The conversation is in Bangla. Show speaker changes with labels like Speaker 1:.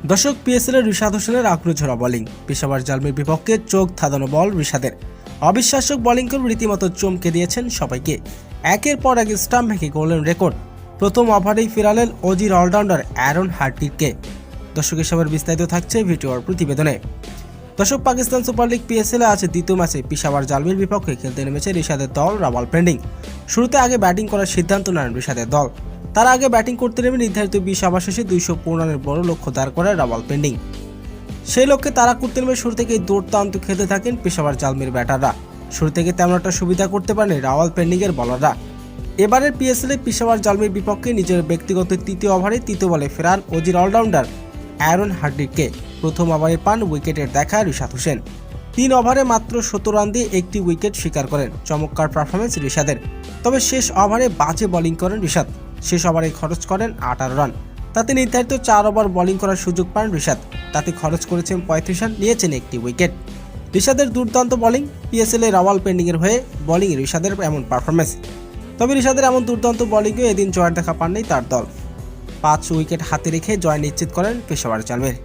Speaker 1: দর্শক, পিএসএলের রিশাদ হোসেনের আক্রোঝরা বোলিং, পেশাওয়ার জালমির বিপক্ষে চোখ ধাঁধানো বল রিশাদের। অবিশ্বাস্য বোলিং করে রীতিমতো চমকে দিয়েছেন সবাইকে। একের পর এক স্টাম্প ভেঙে করলেন রেকর্ড। প্রথম ওভারেই ফিরালেন অজির অলরাউন্ডার অ্যারন হার্টিককে। দর্শক, এসবের বিস্তারিত থাকছে ভিডিওর প্রতিবেদনে। দর্শক, পাকিস্তান সুপার লিগ পিএসএল আছে দ্বিতীয় ম্যাচে পেশাওয়ার জালমির বিপক্ষে খেলতে নেমেছে রিশাদের দল রাওয়ালপিন্ডি। শুরুতে আগে ব্যাটিং করার সিদ্ধান্ত নেন রিশাদের দল। তার আগে ব্যাটিং করতে নেমে নির্ধারিত 20 ওভার শেষে 215 রানের বড় লক্ষ্য দাঁড় করায় রাওয়ালপিন্ডি। সেই লক্ষ্যে তারা করতে নেমে শুরু থেকেই দুর্দান্ত খেলতে থাকেন পেশাওয়ার জালমির ব্যাটাররা। শুরু থেকে তেমন একটা সুবিধা করতে পারেন রাওয়ালপিন্ডির বোলাররা। এবারের পিএসএলে পেশাওয়ার জালমির বিপক্ষে নিজের ব্যক্তিগত তৃতীয় ওভারে তৃতীয় বলে ফেরান অজির অলরাউন্ডার অ্যারন হার্টিককে। প্রথম ওভারে পান উইকেটের দেখা রিশাদ হোসেন। 3 ওভারে মাত্র 17 রান দিয়ে একটি উইকেট শিকার করেন। চমৎকার পারফরমেন্স রিশাদের। তবে শেষ ওভারে বাজে বোলিং করেন রিশাদ। শেষ ওভারে খরচ করেন 18 রান। তাতে নির্ধারিত 4 ওভার বোলিং করার সুযোগ পান রিশাদ। তাতে খরচ করেছেন 35 রান, নিয়েছেন একটি উইকেট। রিশাদের দুর্দান্ত বোলিং। পিএসএল এ রাওয়ালপিন্ডির হয়ে বোলিং রিশাদের এমন পারফরমেন্স। তবে রিশাদের এমন দুর্দান্ত বোলিংয়ে এদিন জয়ের দেখা পাননি তার দল। 5 উইকেট হাতে রেখে জয় নিশ্চিত করেন পেশাওয়ার জালমির।